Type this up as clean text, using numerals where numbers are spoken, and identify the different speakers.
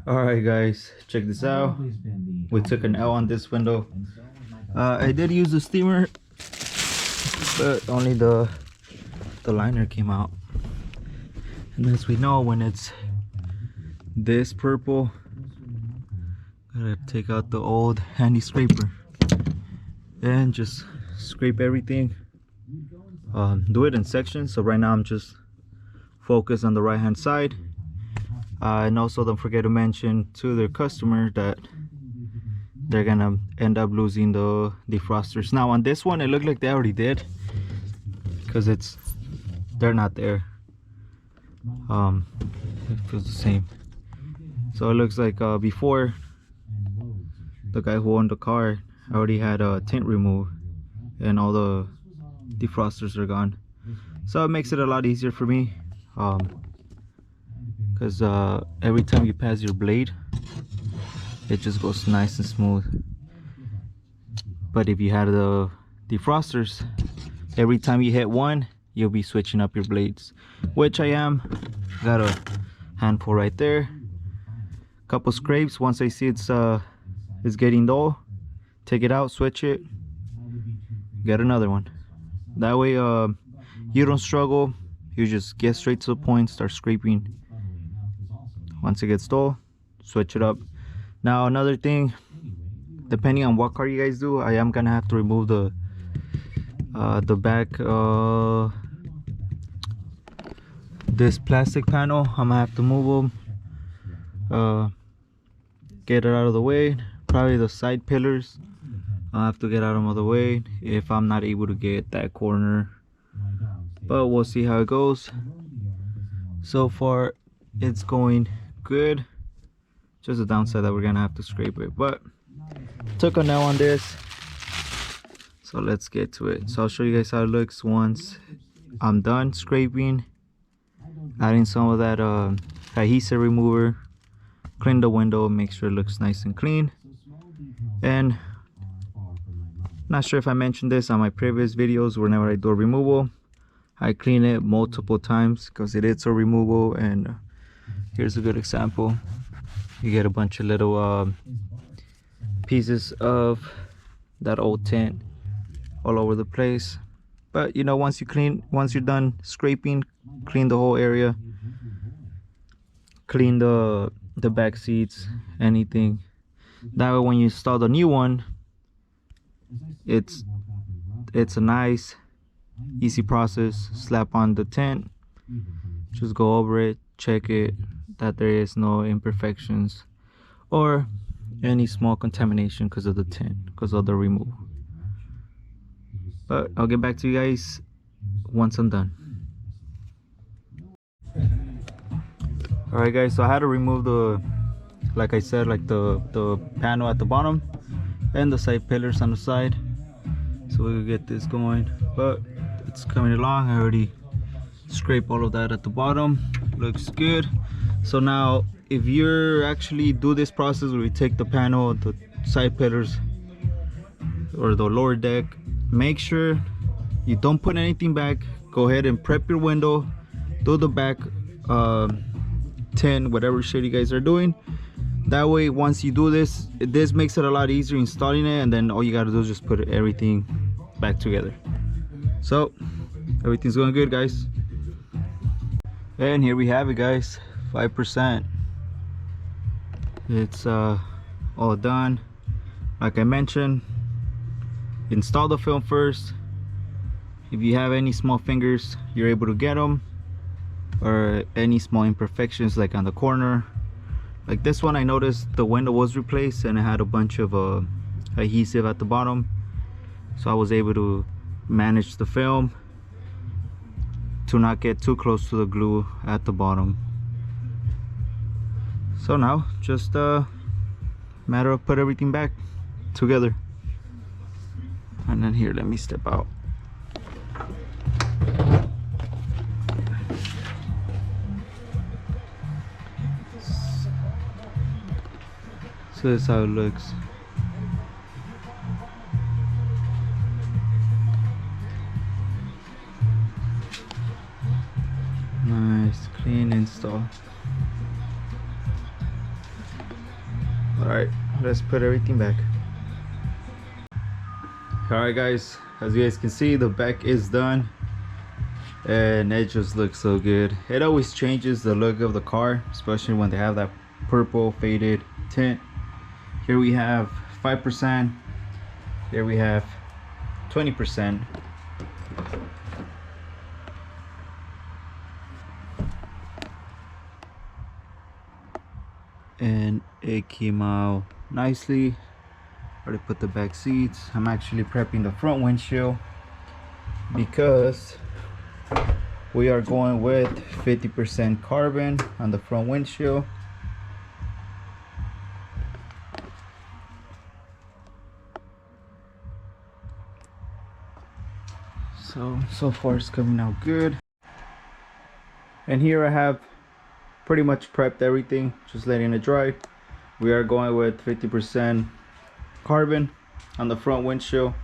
Speaker 1: Alright guys, check this out. We took an L on this window. I did use the steamer, but only the liner came out. And as we know, when it's this purple, gotta take out the old handy scraper and just scrape everything. Do it in sections. So right now I'm just focused on the right hand side. And also don't forget to mention to their customer that they're gonna end up losing the defrosters. Now on this one it looked like they already did, because they're not there. It feels the same. So it looks like before, the guy who owned the car already had a tint remove and all the defrosters are gone. So it makes it a lot easier for me, because every time you pass your blade, it just goes nice and smooth. But if you had the defrosters, every time you hit one, you'll be switching up your blades, which I am. Got a handful right there. Couple scrapes. Once I see it's getting dull, take it out, switch it, get another one. That way you don't struggle. You just get straight to the point, start scraping. Once it gets dull, switch it up. Now another thing, depending on what car you guys do, I am gonna have to remove the back this plastic panel. I'm gonna have to move them, get it out of the way. Probably the side pillars, I'll have to get out of the way if I'm not able to get that corner, but we'll see how it goes. So far it's going good. Just the downside that we're gonna have to scrape it, but took a nail on this, so let's get to it. So I'll show you guys how it looks once I'm done scraping, adding some of that adhesive remover, clean the window, make sure it looks nice and clean. And not sure if I mentioned this on my previous videos, whenever I do a removal, I clean it multiple times because it is a removal. And here's a good example. You get a bunch of little pieces of that old tint all over the place. But you know, once you're done scraping, clean the whole area, clean the back seats, anything. That way when you install the new one, it's a nice easy process. Slap on the tint, just go over it, check it that there is no imperfections or any small contamination because of the tint, because of the removal. But I'll get back to you guys once I'm done. Alright guys, so I had to remove the, like I said, like the panel at the bottom and the side pillars on the side, so we can get this going. But it's coming along. I already scraped all of that at the bottom, looks good. So now if you're actually do this process where we take the panel, the side pillars or the lower deck, make sure you don't put anything back. Go ahead and prep your window, do the back tint, whatever shit you guys are doing. That way once you do this, this makes it a lot easier installing it, and then all you gotta do is just put everything back together. So everything's going good, guys. And here we have it, guys. 5%. It's all done. Like I mentioned, install the film first. If you have any small fingers, you're able to get them, or any small imperfections like on the corner. Like this one, I noticed the window was replaced and it had a bunch of adhesive at the bottom, so I was able to manage the film to not get too close to the glue at the bottom. So now just a matter of put everything back together. And then here, let me step out. So that's how it looks. Nice clean install. let's put everything back. Alright guys, as you guys can see, the back is done and it just looks so good. It always changes the look of the car, especially when they have that purple faded tint. Here we have 5%, here we have 20%. And it came out nicely. Already put the back seats. I'm actually prepping the front windshield because we are going with 50% carbon on the front windshield. So far it's coming out good. And here I have pretty much prepped everything, just letting it dry. We are going with 50% carbon on the front windshield.